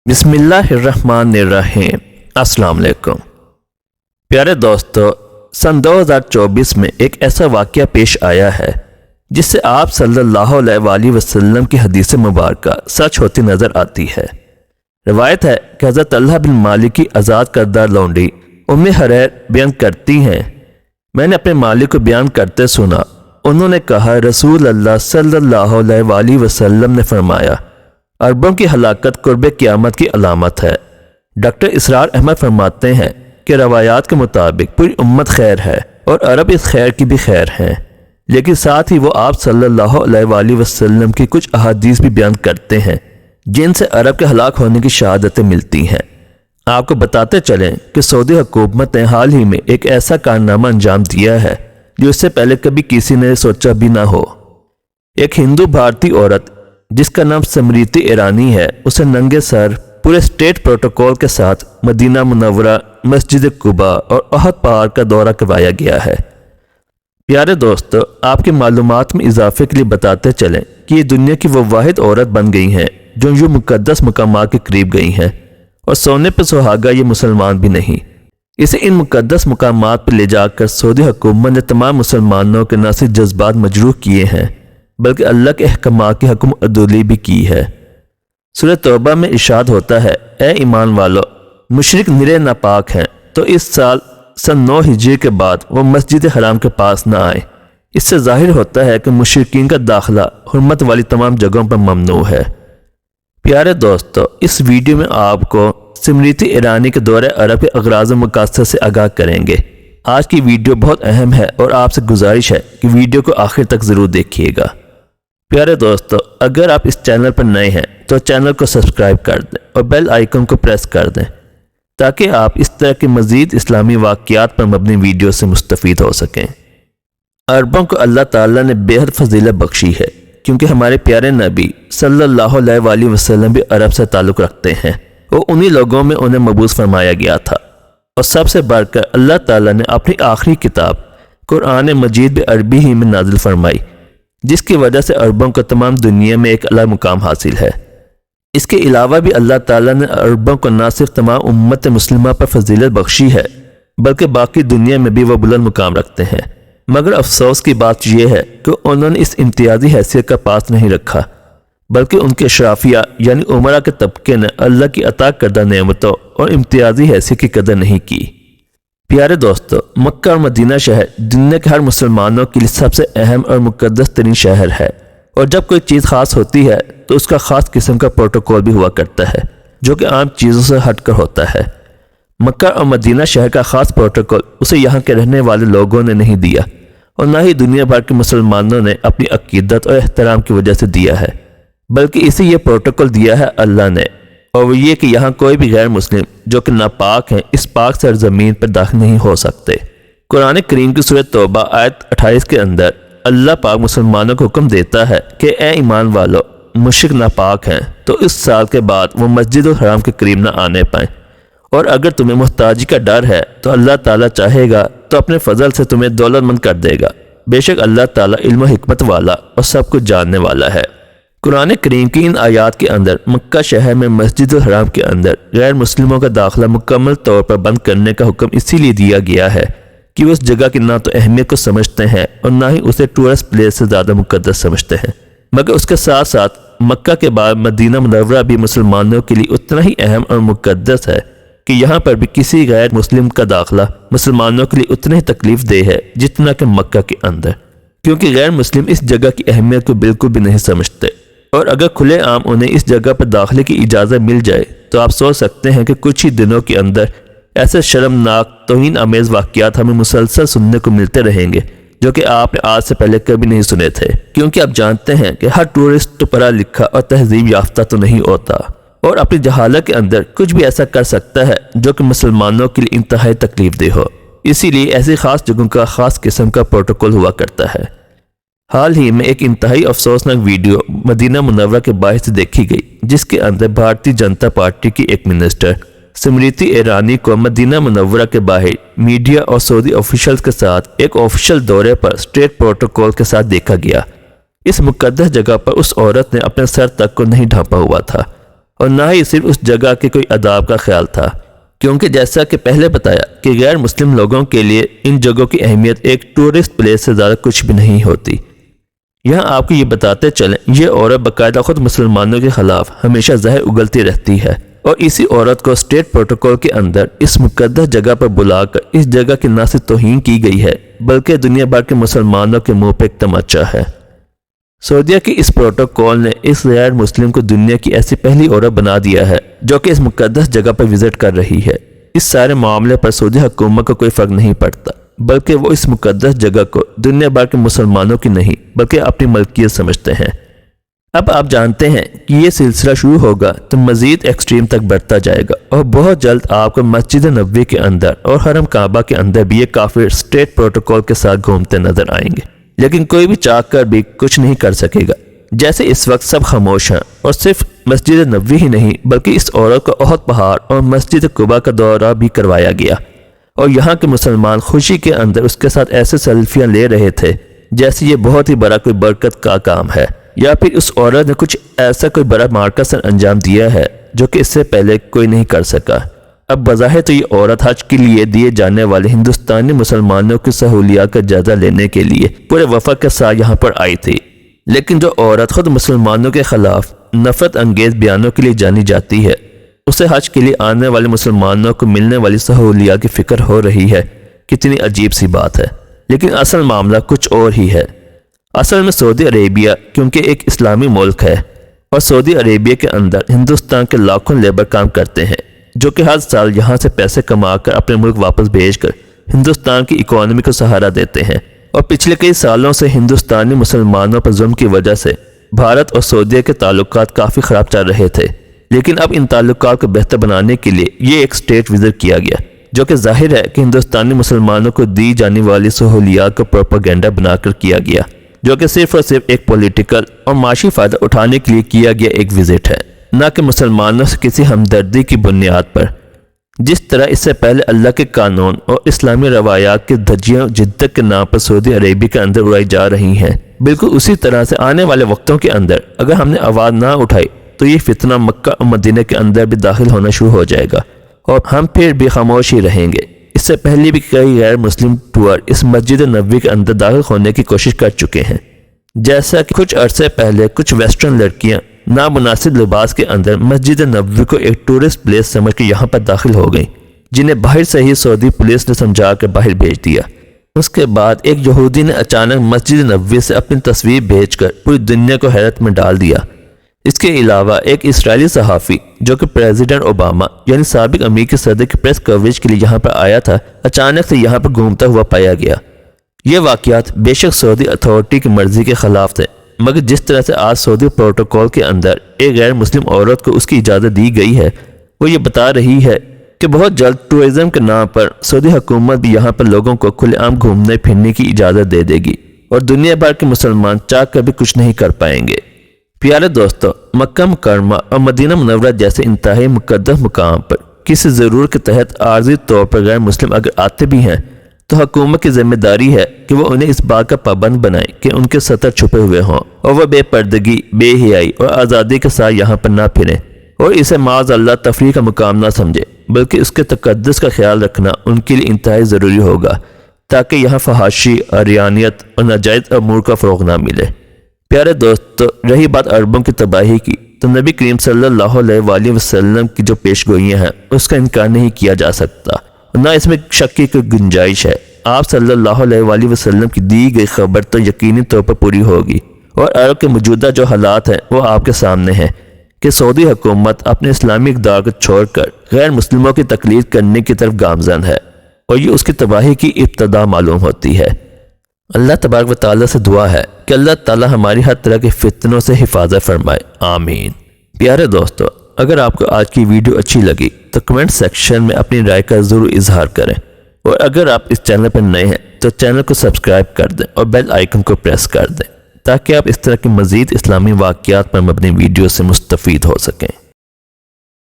बिस्मिल्लाहिर्रहमानिर्रहीम। अस्सलाम वालेकुम। प्यारे दोस्तों, सन 2024 में एक ऐसा वाक़या पेश आया है जिससे आप सल्लल्लाहु अलैहि वसल्लम की हदीस मुबारका सच होती नज़र आती है। रवायत है कि हज़रत अल्लाह बिन मालिक की आज़ाद करदा लौंडी उम्मे हरैर बयान करती हैं, मैंने अपने मालिक को बयान करते सुना। उन्होंने कहा, रसूल अल्लाह सल्लल्लाहु अलैहि वसल्लम ने फरमाया, अरबों की हलाकत कुर्ब क़यामत की अलामत है। डॉक्टर इसरार अहमद फरमाते हैं कि रवायात के मुताबिक पूरी उम्मत खैर है और अरब इस खैर की भी खैर हैं, लेकिन साथ ही वो आप सल्लल्लाहु अलैहि वसल्लम की कुछ अहादीस भी बयान करते हैं जिनसे अरब के हलाक होने की शहादतें मिलती हैं। आपको बताते चलें कि सऊदी हुकूमत ने हाल ही में एक ऐसा कारनामा अंजाम दिया है जो इससे पहले कभी किसी ने सोचा भी ना हो। एक हिंदू भारतीय औरत जिसका नाम स्मृति ईरानी है, उसे नंगे सर पूरे स्टेट प्रोटोकॉल के साथ मदीना मुनव्वरा, मस्जिद कुबा और अहद पहाड़ का दौरा करवाया गया है। प्यारे दोस्तों, आपकी मालूमात में इजाफे के लिए बताते चलें कि ये दुनिया की वो वाहिद औरत बन गई हैं जो यूं मुकद्दस मकामात के करीब गई हैं, और सोने पर सुहागा ये मुसलमान भी नहीं। इसे इन मुकद्दस मकामात पर ले जाकर सऊदी हुकूमत ने तमाम मुसलमानों के न सिर्फ जज्बात मजरूह किए हैं बल्कि अल्लाह के अहकाम की हुक्म अदूली भी की है। सूरह तौबा में इरशाद होता है, ए ईमान वालो, मुशरिक निरे नापाक हैं तो इस साल सन 9 हिजरी के बाद वो मस्जिद हराम के पास न आए। इससे जाहिर होता है कि मुशरिकीन का दाखिला हुर्मत वाली तमाम जगहों पर ममनू है। प्यारे दोस्तों, इस वीडियो में आपको स्मृति ईरानी के दौरे अरब के अगराज़ मकासद से आगाह करेंगे। आज की वीडियो बहुत अहम है और आपसे गुजारिश है कि वीडियो को आखिर तक ज़रूर देखिएगा। प्यारे दोस्तों, अगर आप इस चैनल पर नए हैं तो चैनल को सब्सक्राइब कर दें और बेल आइकन को प्रेस कर दें ताकि आप इस तरह के मज़ीद इस्लामी वाक़यात पर मबनी वीडियो से मुस्तफ़ीद हो सकें। अरबों को अल्लाह ताला ने बेहद फजीलत बख्शी है क्योंकि हमारे प्यारे नबी सल्लल्लाहु अलैहि वसल्लम भी अरब से ताल्लुक़ रखते हैं और उन्हीं लोगों में उन्हें मबूस फरमाया गया था। और सबसे बढ़कर अल्लाह ताला ने अपनी आखिरी किताब कुरान मजीद भी अरबी ही में नाजिल फरमाई, जिसकी वजह से अरबों को तमाम दुनिया में एक अलग मुकाम हासिल है। इसके अलावा भी अल्लाह ताला ने अरबों को न सिर्फ तमाम उम्मत मुस्लिमा पर फजीलत बख्शी है बल्कि बाकी दुनिया में भी वह बुलंद मुकाम रखते हैं। मगर अफसोस की बात यह है कि उन्होंने इस इम्तियाजी हैसियत का पास नहीं रखा बल्कि उनके अशराफिया यानी उमरा के तबके ने अल्लाह की अता करदा नेमतों और इम्तियाजी हैसियत की कदर नहीं की। प्यारे दोस्तों, मक्का और मदीना शहर दुनिया के हर मुसलमानों के लिए सबसे अहम और मुकद्दस तरीन शहर है, और जब कोई चीज़ ख़ास होती है तो उसका ख़ास किस्म का प्रोटोकॉल भी हुआ करता है जो कि आम चीज़ों से हटकर होता है। मक्का और मदीना शहर का ख़ास प्रोटोकॉल उसे यहाँ के रहने वाले लोगों ने नहीं दिया और न ही दुनिया भर के मुसलमानों ने अपनी अकीदत और एहतराम की वजह से दिया है, बल्कि इसे ये प्रोटोकॉल दिया है अल्लाह ने, और वो ये कि यहाँ कोई भी गैर मुस्लिम जो कि नापाक हैं इस पाक सरजमीन पर दाखिल नहीं हो सकते। कुरान करीम की सूरह तौबा आयत 28 के अंदर अल्लाह पाक मुसलमानों को हुक्म देता है कि ए ईमान वालों, मुशरिक नापाक हैं तो इस साल के बाद वो मस्जिद और हराम के करीब न आने पाएँ, और अगर तुम्हें मुहताजी का डर है तो अल्लाह ताला चाहेगा तो अपने फजल से तुम्हें दौलतमंद कर देगा। बेशक अल्लाह ताला इल्म हिकमत वाला और सब कुछ जानने वाला है। कुरान करीम की इन आयात के अंदर मक्का शहर में मस्जिद और हराम के अंदर गैर मुस्लिमों का दाखिला मुकम्मल तौर पर बंद करने का हुक्म इसीलिए दिया गया है कि वो उस जगह की ना तो अहमियत को समझते हैं और ना ही उसे टूरिस्ट प्लेस से ज़्यादा मुकद्दस समझते हैं। मगर उसके साथ साथ मक्का के बाद मदीना मुनव्वरा भी मुसलमानों के लिए उतना ही अहम और मुकद्दस है कि यहाँ पर भी किसी गैर मुस्लिम का दाखिला मुसलमानों के लिए उतना ही तकलीफ दे है जितना कि मक्का के अंदर, क्योंकि गैर मुस्लिम इस जगह की अहमियत को बिल्कुल भी नहीं समझते, और अगर खुले आम उन्हें इस जगह पर दाखिले की इजाज़त मिल जाए तो आप सोच सकते हैं कि कुछ ही दिनों के अंदर ऐसे शर्मनाक तौहीन आमेज़ वाक़यात हमें मुसलसल सुनने को मिलते रहेंगे जो कि आपने आज से पहले कभी नहीं सुने थे। क्योंकि आप जानते हैं कि हर टूरिस्ट तो पढ़ा लिखा और तहजीब याफ्ता तो नहीं होता और अपनी जहालत के अंदर कुछ भी ऐसा कर सकता है जो कि मुसलमानों के लिए इंतहाई तकलीफ दे हो। इसीलिए ऐसी ख़ास जगहों का ख़ास किस्म का प्रोटोकॉल हुआ करता है। हाल ही में एक इंतहाई अफसोसनाक वीडियो मदीना मुनव्वरा के बाहर से देखी गई जिसके अंदर भारतीय जनता पार्टी की एक मिनिस्टर स्मृति ईरानी को मदीना मुनव्वरा के बाहर मीडिया और सऊदी ऑफिशियल्स के साथ एक ऑफिशियल दौरे पर स्टेट प्रोटोकॉल के साथ देखा गया। इस मुकद्दस जगह पर उस औरत ने अपने सर तक को नहीं ढांपा हुआ था اور نہ ہی صرف اس جگہ کے کوئی آداب کا خیال تھا، کیونکہ جیسا کہ پہلے بتایا کہ غیر مسلم لوگوں کے لیے ان جگہوں کی اہمیت ایک ٹورسٹ پلیس سے زیادہ کچھ بھی نہیں ہوتی۔ یہاں آپ کو یہ بتاتے چلیں، یہ عورت باقاعدہ خود مسلمانوں کے خلاف ہمیشہ زہر اگلتی رہتی ہے، اور اسی عورت کو اسٹیٹ پروٹوکول کے اندر اس مقدس جگہ پر بلا کر اس جگہ کی نہ صرف توہین کی گئی ہے بلکہ دنیا بھر کے مسلمانوں کے منہ پہ ایک تماچا ہے۔ سعودیہ کی اس پروٹوکول نے اس غیر مسلم کو دنیا کی ایسی پہلی عورت بنا دیا ہے جو کہ اس مقدس جگہ پر وزٹ کر رہی ہے۔ اس سارے معاملے پر سعودی حکومت کو کوئی فرق نہیں پڑتا، بلکہ وہ اس مقدس جگہ کو دنیا بھر کے مسلمانوں کی نہیں بلکہ اپنی ملکیت سمجھتے ہیں۔ اب آپ جانتے ہیں کہ یہ سلسلہ شروع ہوگا تو مزید ایکسٹریم تک بڑھتا جائے گا، اور بہت جلد آپ کو مسجد نبوی کے اندر اور حرم کعبہ کے اندر بھی یہ کافر اسٹیٹ پروٹوکول کے ساتھ گھومتے نظر آئیں گے، لیکن کوئی بھی چاہ کر بھی کچھ نہیں کر سکے گا۔ جیسے اس وقت سب خاموش ہیں، اور صرف مسجد نبوی ہی نہیں بلکہ اس عورت کو احد پہاڑ اور مسجد قباء کا دورہ بھی کروایا گیا، اور یہاں کے مسلمان خوشی کے اندر اس کے ساتھ ایسے سیلفیاں لے رہے تھے جیسے یہ بہت ہی بڑا کوئی برکت کا کام ہے، یا پھر اس عورت نے کچھ ایسا کوئی بڑا مارکا سر انجام دیا ہے جو کہ اس سے پہلے کوئی نہیں کر سکا۔ اب بظاہر تو یہ عورت حج کے لیے دیے جانے والے ہندوستانی مسلمانوں کی سہولیات کا جائزہ لینے کے لیے پورے وفد کے ساتھ یہاں پر آئی تھی، لیکن جو عورت خود مسلمانوں کے خلاف نفرت انگیز بیانوں کے لیے جانی جاتی ہے، اسے حج کے لیے آنے والے مسلمانوں کو ملنے والی سہولیات کی فکر ہو رہی ہے۔ کتنی عجیب سی بات ہے، لیکن اصل معاملہ کچھ اور ہی ہے۔ اصل میں سعودی عربیہ کیونکہ ایک اسلامی ملک ہے، اور سعودی عربیہ کے اندر ہندوستان کے لاکھوں لیبر کام کرتے ہیں جو کہ ہر سال یہاں سے پیسے کما کر اپنے ملک واپس بھیج کر ہندوستان کی اکانومی کو سہارا دیتے ہیں، اور پچھلے کئی سالوں سے ہندوستانی مسلمانوں پر ظلم کی وجہ سے بھارت اور سعودیہ کے تعلقات کافی خراب چل رہے تھے، لیکن اب ان تعلقات کو بہتر بنانے کے لیے یہ ایک اسٹیٹ وزٹ کیا گیا، جو کہ ظاہر ہے کہ ہندوستانی مسلمانوں کو دی جانے والی سہولیات کو پروپیگنڈا بنا کر کیا گیا، جو کہ صرف اور صرف ایک پولیٹیکل اور معاشی فائدہ اٹھانے کے لیے کیا گیا ایک وزٹ ہے، نہ کہ مسلمانوں سے کسی ہمدردی کی بنیاد پر۔ جس طرح اس سے پہلے اللہ کے قانون اور اسلامی روایات کے دھجیاں جدت کے نام پر سعودی عربیہ کے اندر اڑائی جا رہی ہیں، بالکل اسی طرح سے آنے والے وقتوں کے اندر اگر ہم نے آواز نہ اٹھائی تو یہ فتنہ مکہ اور مدینہ کے اندر بھی داخل ہونا شروع ہو جائے گا، اور ہم پھر بھی خاموش ہی رہیں گے۔ اس سے پہلے بھی کئی غیر مسلم ٹور اس مسجد نبوی کے اندر داخل ہونے کی کوشش کر چکے ہیں، جیسا کہ کچھ عرصے پہلے کچھ ویسٹرن لڑکیاں نامناسب لباس کے اندر مسجد نبوی کو ایک ٹورسٹ پلیس سمجھ کے یہاں پر داخل ہو گئیں، جنہیں باہر سے ہی سعودی پولیس نے سمجھا کر باہر بھیج دیا۔ اس کے بعد ایک یہودی نے اچانک مسجد نبوی سے اپنی تصویر بھیج کر پوری دنیا کو حیرت میں ڈال دیا۔ اس کے علاوہ ایک اسرائیلی صحافی جو کہ پریزیڈنٹ اوباما یعنی سابق امریکی صدر کی پریس کوریج کے لیے یہاں پر آیا تھا، اچانک سے یہاں پر گھومتا ہوا پایا گیا۔ یہ واقعات بے شک سعودی اتھارٹی کی مرضی کے خلاف تھے، مگر جس طرح سے آج سعودی پروٹوکول کے اندر ایک غیر مسلم عورت کو اس کی اجازت دی گئی ہے، وہ یہ بتا رہی ہے کہ بہت جلد ٹورزم کے نام پر سعودی حکومت بھی یہاں پر لوگوں کو کھلے عام گھومنے پھرنے کی اجازت دے دے گی، اور دنیا بھر کے مسلمان چاہ کر بھی کچھ نہیں کر پائیں گے۔ پیارے دوستو، مکہ مکرمہ اور مدینہ منورہ جیسے انتہائی مقدس مقام پر کسی ضرورت کے تحت عارضی طور پر غیر مسلم اگر آتے بھی ہیں تو حکومت کی ذمہ داری ہے کہ وہ انہیں اس بات کا پابند بنائے کہ ان کے سطر چھپے ہوئے ہوں، اور وہ بے پردگی، بے حیائی اور آزادی کے ساتھ یہاں پر نہ پھریں، اور اسے معاذ اللہ تفریح کا مقام نہ سمجھے، بلکہ اس کے تقدس کا خیال رکھنا ان کے لیے انتہائی ضروری ہوگا، تاکہ یہاں فحاشی، عریانیت اور ناجائز امور کا فروغ نہ ملے۔ پیارے دوستو، رہی بات عربوں کی تباہی کی، تو نبی کریم صلی اللہ علیہ وآلہ وسلم کی جو پیش گوئیاں ہیں اس کا انکار نہیں کیا جا سکتا، نہ اس میں شک کی کوئی گنجائش ہے۔ آپ صلی اللہ علیہ وآلہ وسلم کی دی گئی خبر تو یقینی طور پر پوری ہوگی، اور عرب کے موجودہ جو حالات ہیں وہ آپ کے سامنے ہیں کہ سعودی حکومت اپنے اسلامی اقدار کو چھوڑ کر غیر مسلموں کی تقلید کرنے کی طرف گامزن ہے، اور یہ اس کی تباہی کی ابتدا معلوم ہوتی ہے۔ اللہ تبارک و تعالیٰ سے دعا ہے کہ اللہ تعالیٰ ہماری ہر طرح کے فتنوں سے حفاظت فرمائے، آمین۔ پیارے دوستو، اگر آپ کو آج کی ویڈیو اچھی لگی تو کمنٹ سیکشن میں اپنی رائے کا ضرور اظہار کریں، اور اگر آپ اس چینل پر نئے ہیں تو چینل کو سبسکرائب کر دیں اور بیل آئیکن کو پریس کر دیں، تاکہ آپ اس طرح کی مزید اسلامی واقعات پر مبنی ویڈیو سے مستفید ہو سکیں۔